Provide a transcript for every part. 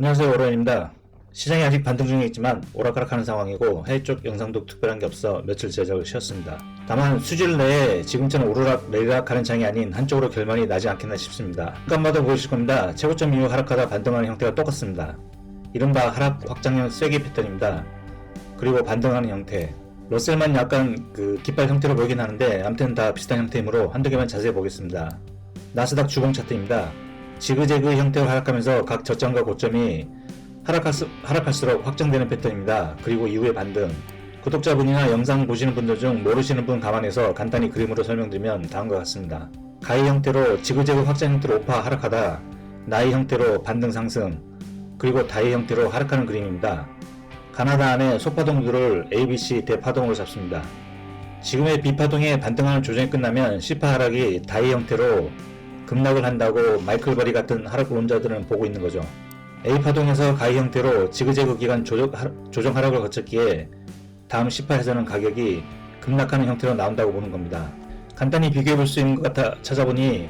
안녕하세요, 오로엔입니다. 시장이 아직 반등 중에 있지만 오락가락하는 상황이고 해외 쪽 영상도 특별한 게 없어 며칠 제작을 쉬었습니다. 다만 수질 내에 지금처럼 오르락 내리락하는 장이 아닌 한쪽으로 결말이 나지 않겠나 싶습니다. 잠깐마다 보이실 겁니다. 최고점 이후 하락하다 반등하는 형태가 똑같습니다. 이른바 하락 확장형 쐐기 패턴입니다. 그리고 반등하는 형태, 러셀만 약간 깃발 형태로 보이긴 하는데 아무튼 다 비슷한 형태이므로 한두 개만 자세히 보겠습니다. 나스닥 주봉 차트입니다. 지그재그 형태로 하락하면서 각 저점과 고점이 하락할수록 확장되는 패턴입니다. 그리고 이후의 반등. 구독자분이나 영상 보시는 분들 중 모르시는 분 감안해서 간단히 그림으로 설명드리면 다음과 같습니다. 가위 형태로 지그재그 확장 형태로 오파 하락하다 나이 형태로 반등 상승, 그리고 다이 형태로 하락하는 그림입니다. 가나다 안에 소파동들을 ABC 대파동으로 잡습니다. 지금의 B파동에 반등하는 조정이 끝나면 C파 하락이 다이 형태로 급락을 한다고 마이클 버리 같은 하락론자들은 보고 있는 거죠. A파동에서 가위 형태로 지그재그 기간 조정 하락을 거쳤기에 다음 C파에서는 가격이 급락하는 형태로 나온다고 보는 겁니다. 간단히 비교해 볼 수 있는 것 같아 찾아보니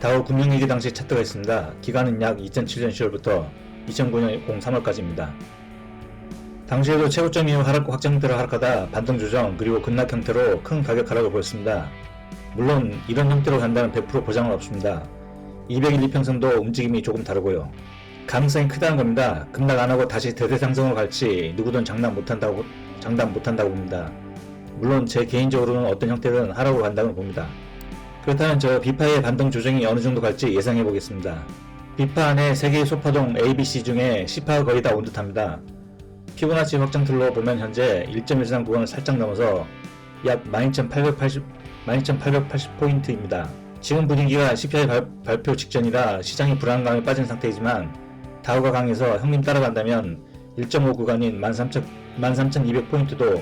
다우 금융위기 당시 차트가 있습니다. 기간은 약 2007년 10월부터 2009년 03월까지입니다. 당시에도 최고점 이후 하락 확장 형태로 하락하다 반등 조정 그리고 급락 형태로 큰 가격 하락을 보였습니다. 물론 이런 형태로 간다는 100% 보장은 없습니다. 200일 이평선도 움직임이 조금 다르고요. 가능성이 크다는 겁니다. 급락 안하고 다시 대대상승으로 갈지 누구든 장담 못한다고 봅니다. 물론 제 개인적으로는 어떤 형태든 하락으로 간다고 봅니다. 그렇다면 저 B파의 반등 조정이 어느 정도 갈지 예상해 보겠습니다. B파 안에 3개의 소파동 ABC 중에 C파가 거의 다 온 듯합니다. 피보나치 확장틀로 보면 현재 1.13 구간을 살짝 넘어서 약 12,880포인트입니다. 지금 분위기가 CPI 발표 직전이라 시장이 불안감에 빠진 상태이지만 다우가 강해서 형님 따라간다면 1.5 구간인 13,200포인트도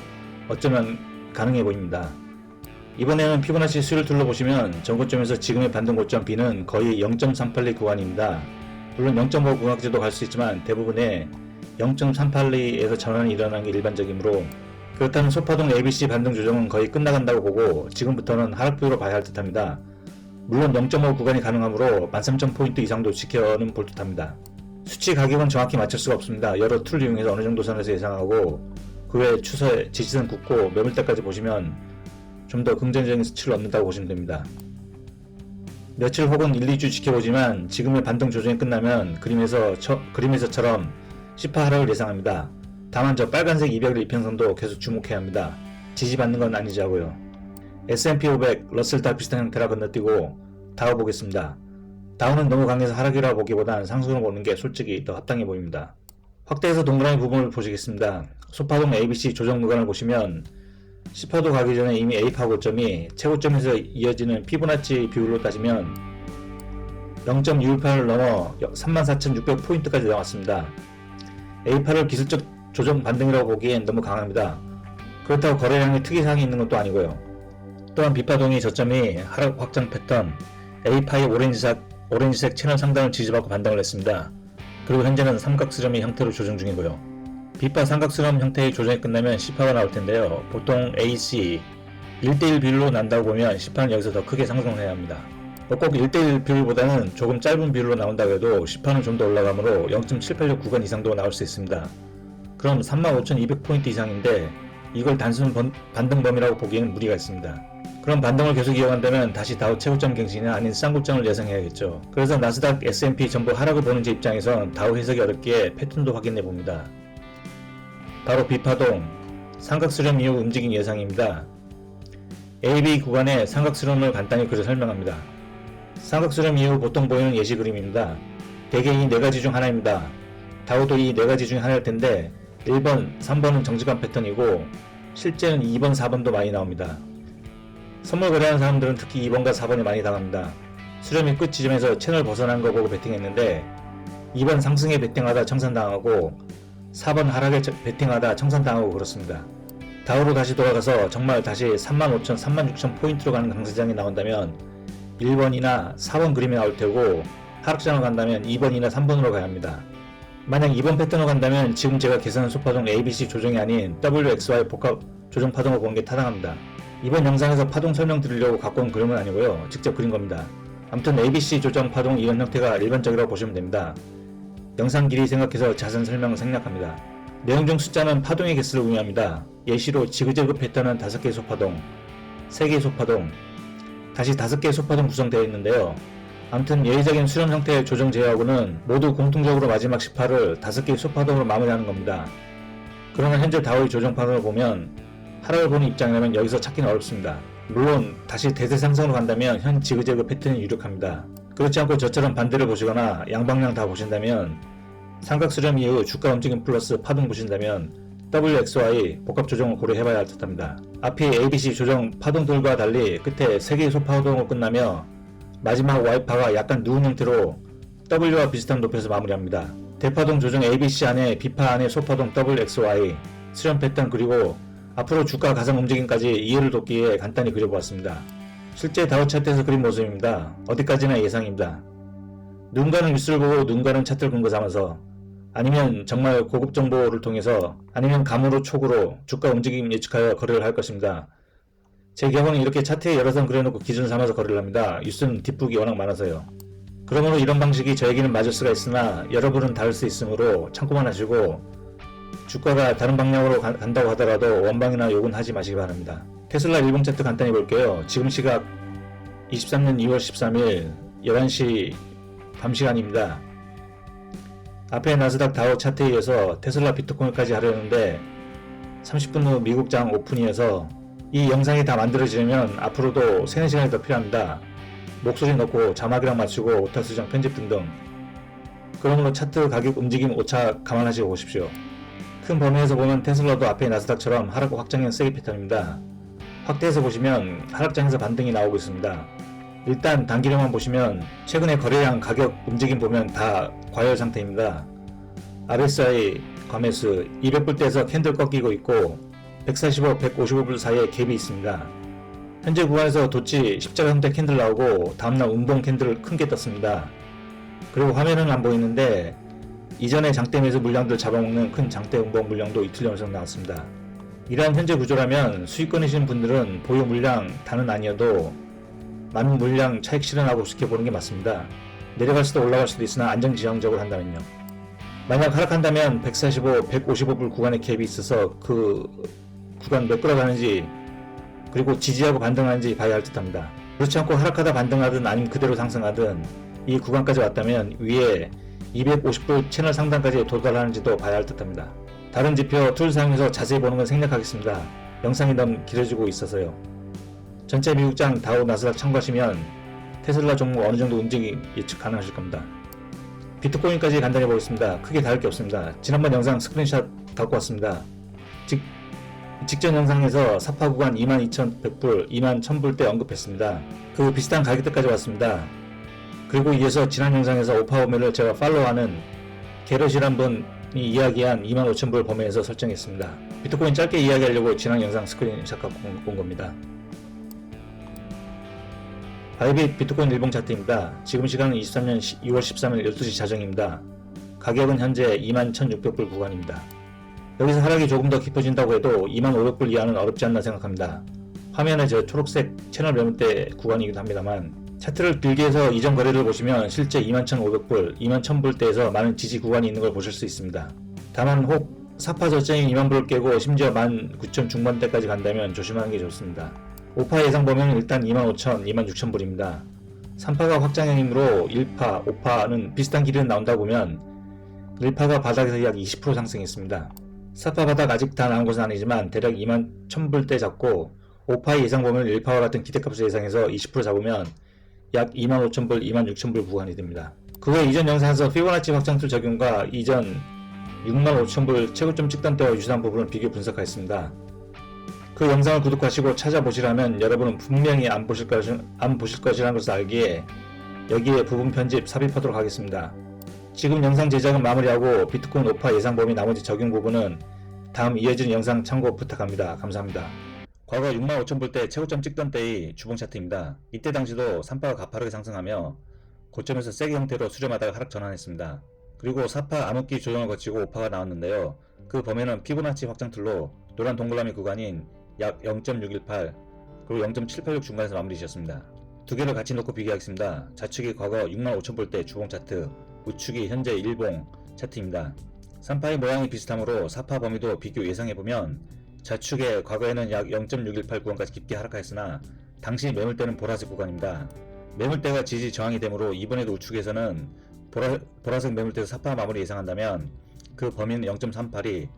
어쩌면 가능해 보입니다. 이번에는 피보나치 수를 둘러보시면 전고점에서 지금의 반등 고점 B는 거의 0.382 구간입니다. 물론 0.5 구간까지도 갈 수 있지만 대부분의 0.382에서 전환이 일어나는 게 일반적이므로 그렇다면 소파동 ABC 반등 조정은 거의 끝나간다고 보고 지금부터는 하락부로 봐야 할 듯합니다. 물론 0.5 구간이 가능하므로 13,000포인트 이상도 지켜는 볼 듯합니다. 수치 가격은 정확히 맞출 수가 없습니다. 여러 툴을 이용해서 어느 정도 선에서 예상하고 그 외 추세 지지선 긋고 매물대까지 보시면 좀 더 긍정적인 수치를 얻는다고 보시면 됩니다. 며칠 혹은 1, 2주 지켜보지만 지금의 반등 조정이 끝나면 그림에서처럼 C파 하락을 예상합니다. 다만 저 빨간색 200일 이평선도 계속 주목해야 합니다. 지지받는 건 아니지 하고요. S&P 500, 러셀 다 비슷한 형태라 건너뛰고 다우 보겠습니다. 다우는 너무 강해서 하락이라 보기보단 상승으로 보는 게 솔직히 더 합당해 보입니다. 확대해서 동그라미 부분을 보시겠습니다. 소파동 ABC 조정 구간을 보시면 C파도 가기 전에 이미 A파 고점이 최고점에서 이어지는 피보나치 비율로 따지면 0.218을 넘어 34,600포인트까지 나왔습니다. A파를 기술적 조정 반등이라고 보기엔 너무 강합니다. 그렇다고 거래량에 특이사항이 있는 것도 아니고요. 또한 B파동이 저점이 하락 확장 패턴 A파의 오렌지색 채널 상단을 지지받고 반등을 했습니다. 그리고 현재는 삼각스러미 형태로 조정 중이고요. B파 삼각스러움 형태의 조정이 끝나면 C파가 나올 텐데요. 보통 AC 1대1 비율로 난다고 보면 C파는 여기서 더 크게 상승해야 합니다. 꼭 1대1 비율보다는 조금 짧은 비율로 나온다고 해도 C파는 좀 더 올라가므로 0.786 구간 이상도 나올 수 있습니다. 그럼 35,200포인트 이상인데 이걸 단순 반등 범위라고 보기에는 무리가 있습니다. 그럼 반등을 계속 이어간다면 다시 다우 최고점 갱신이나 아닌 쌍고점을 예상해야겠죠. 그래서 나스닥, S&P 전부 하락을 보는 제 입장에선 다우 해석이 어렵기에 패턴도 확인해 봅니다. 바로 B파동 삼각수렴 이후 움직임 예상입니다. AB 구간의 삼각수렴을 간단히 그려 설명합니다. 삼각수렴 이후 보통 보이는 예시 그림입니다. 대개 이 4가지 중 하나입니다. 다우도 이 4가지 중 하나일 텐데 1번, 3번은 정직한 패턴이고 실제는 2번, 4번도 많이 나옵니다. 선물 거래하는 사람들은 특히 2번과 4번이 많이 당합니다. 수렴이 끝 지점에서 채널 벗어난 거 보고 베팅했는데 2번 상승에 베팅하다 청산당하고 4번 하락에 베팅하다 청산당하고 그렇습니다. 다우로 다시 돌아가서 정말 다시 35,000, 36,000포인트로 가는 강세장이 나온다면 1번이나 4번 그림이 나올 테고 하락장을 간다면 2번이나 3번으로 가야 합니다. 만약 2번 패턴으로 간다면 지금 제가 계산한 소파동 ABC 조정이 아닌 WXY 복합 조정 파동을 보는 게 타당합니다. 이번 영상에서 파동 설명 드리려고 갖고 온 그림은 아니고요. 직접 그린 겁니다. 아무튼 ABC 조정 파동 이런 형태가 일반적이라고 보시면 됩니다. 영상 길이 생각해서 자세한 설명 생략합니다. 내용 중 숫자는 파동의 개수를 의미합니다. 예시로 지그재그 패턴은 5개의 소파동, 3개의 소파동, 다시 5개의 소파동 구성되어 있는데요. 아무튼 예외적인 수렴 형태의 조정 제외하고는 모두 공통적으로 마지막 18을 5개의 소파동으로 마무리하는 겁니다. 그러나 현재 다오의 조정 파동을 보면 하락을 보는 입장이라면 여기서 찾기는 어렵습니다. 물론 다시 대세 상승으로 간다면 현 지그재그 패턴이 유력합니다. 그렇지 않고 저처럼 반대를 보시거나 양방향 다 보신다면 삼각 수렴 이후 주가 움직임 플러스 파동 보신다면 WXY 복합 조정을 고려해봐야 할 듯합니다. 앞이 ABC 조정 파동들과 달리 끝에 3개의 소파동으로 끝나며 마지막 Y파가 약간 누운 형태로 W와 비슷한 높이에서 마무리합니다. 대파동 조정 ABC 안에 B파 안에 소파동 WXY 수렴 패턴 그리고 앞으로 주가 가상 움직임까지 이해를 돕기 위해 간단히 그려보았습니다. 실제 다우 차트에서 그린 모습입니다. 어디까지나 예상입니다. 누군가는 뉴스를 보고 누군가는 차트를 근거 삼아서 아니면 정말 고급 정보를 통해서 아니면 감으로 촉으로 주가 움직임 예측하여 거래를 할 것입니다. 제 경우는 이렇게 차트에 여러 선 그려놓고 기준 삼아서 거래를 합니다. 뉴스는 뒷북이 워낙 많아서요. 그러므로 이런 방식이 저에게는 맞을 수가 있으나 여러분은 다를 수 있으므로 참고만 하시고 주가가 다른 방향으로 간다고 하더라도 원방이나 욕은 하지 마시기 바랍니다. 테슬라 일봉 차트 간단히 볼게요. 지금 시각 23년 2월 13일 11시 밤 시간입니다. 앞에 나스닥 다우 차트에 이어서 테슬라 비트코인까지 하려는데 30분 후 미국장 오픈이어서 이 영상이 다 만들어지려면 앞으로도 3-4시간이 더 필요합니다. 목소리 넣고 자막이랑 맞추고 오타 수정 편집 등등. 그러므로 차트 가격 움직임 오차 감안하시고 보십시오. 큰 범위에서 보면 테슬라도 앞에 나스닥처럼 하락 확장형 세기 패턴입니다. 확대해서 보시면 하락장에서 반등이 나오고 있습니다. 일단 단기력만 보시면 최근의 거래량 가격 움직임 보면 다 과열 상태입니다. RSI 과매수 200불대에서 캔들 꺾이고 있고 145, 155불 사이에 갭이 있습니다. 현재 구간에서 도치 십자가 형태 캔들 나오고 다음날 운봉 캔들 큰 게 떴습니다. 그리고 화면은 안 보이는데 이전에 장대 매수 물량들 잡아먹는 큰 장대 운봉 물량도 이틀 연속 나왔습니다. 이러한 현재 구조라면 수익권이신 분들은 보유 물량 다는 아니어도 많은 물량 차익 실현하고 지켜보는 게 맞습니다. 내려갈 수도 올라갈 수도 있으나 안정지향적으로 한다면요. 만약 하락한다면 145, 155불 구간의 갭이 있어서 그 구간 몇 끌어가는지 그리고 지지하고 반등하는지 봐야 할 듯합니다. 그렇지 않고 하락하다 반등하든 아니면 그대로 상승하든 이 구간까지 왔다면 위에 250불 채널 상단까지 도달하는지도 봐야 할 듯합니다. 다른 지표 툴 사용해서 자세히 보는 건 생략하겠습니다. 영상이 너무 길어지고 있어서요. 전체 미국장 다우 나스닥 참고하시면 테슬라 종목 어느정도 움직임 예측 가능하실 겁니다. 비트코인까지 간단히 보겠습니다. 크게 다를 게 없습니다. 지난번 영상 스크린샷 갖고 왔습니다. 직전 영상에서 사파 구간 22,100불, 21,000불대 언급했습니다. 그 비슷한 가격대까지 왔습니다. 그리고 이어서 지난 영상에서 오파 범위를 제가 팔로우하는 게럿이란 분이 이야기한 25,000불 범위에서 설정했습니다. 비트코인 짧게 이야기하려고 지난 영상 스크린샷 갖고 온 겁니다. 바이빗 비트코인 일봉 차트입니다. 지금 시간은 23년 2월 13일 12시 자정입니다. 가격은 현재 21,600불 구간입니다. 여기서 하락이 조금 더 깊어진다고 해도 25,500불 이하는 어렵지 않나 생각합니다. 화면에 저 초록색 채널 매물대 구간이기도 합니다만 차트를 길게 해서 이전 거래를 보시면 실제 21,500불, 21,000불대에서 많은 지지 구간이 있는 걸 보실 수 있습니다. 다만 혹 사파 저점이 2만불을 깨고 심지어 19,000 중반대까지 간다면 조심하는 게 좋습니다. 5파 예상 보면 일단 25,000, 26,000불입니다. 3파가 확장형이므로 1파, 5파는 비슷한 길이는 나온다 보면 1파가 바닥에서 약 20% 상승했습니다. 4파 바닥 아직 다 나온 것은 아니지만 대략 21,000불대 잡고 5파 예상 보면 1파와 같은 기대값을 예상해서 20% 잡으면 약 25,000불, 26,000불 구간이 됩니다. 그 외 이전 영상에서 피보나치 확장툴 적용과 이전 65,000불 최고점 찍던 때와 유사한 부분을 비교 분석하였습니다. 그 영상을 구독하시고 찾아보시라면 여러분은 분명히 안 보실 것이라는 것을 알기에 여기에 부분 편집 삽입하도록 하겠습니다. 지금 영상 제작은 마무리하고 비트코인 5파 예상 범위 나머지 적용 부분은 다음 이어지는 영상 참고 부탁합니다. 감사합니다. 과거 65,000불대 최고점 찍던 때의 주봉 차트입니다. 이때 당시도 3파가 가파르게 상승하며 고점에서 세게 형태로 수렴하다가 하락 전환했습니다. 그리고 4파 암흑기 조정을 거치고 5파가 나왔는데요. 그 범위는 피보나치 확장툴로 노란 동그라미 구간인 약 0.618 그리고 0.786 중간에서 마무리 지었습니다. 두 개를 같이 놓고 비교하겠습니다. 좌측이 과거 65,000불대 주봉 차트, 우측이 현재 일봉 차트입니다. 3파의 모양이 비슷하므로 4파 범위도 비교 예상해보면 좌측에 과거에는 약 0.618 구간까지 깊게 하락하였으나 당시 매물대는 보라색 구간입니다. 매물대가 지지 저항이 되므로 이번에도 우측에서는 보라색 매물대에서 4파 마무리 예상한다면 그 범위는 0.38이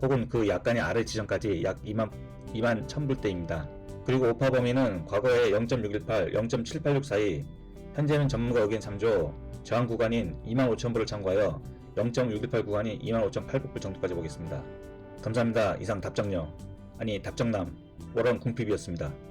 혹은 그 약간의 아래 지점까지 약 2만 1000불대입니다. 그리고 5파 범위는 과거에 0.618, 0.786 사이, 현재는 전문가 의견 3조 저항 구간인 25,000불을 참고하여 0.618 구간이 25,800불 정도까지 보겠습니다. 감사합니다. 이상 답정남 워런 궁핍이었습니다.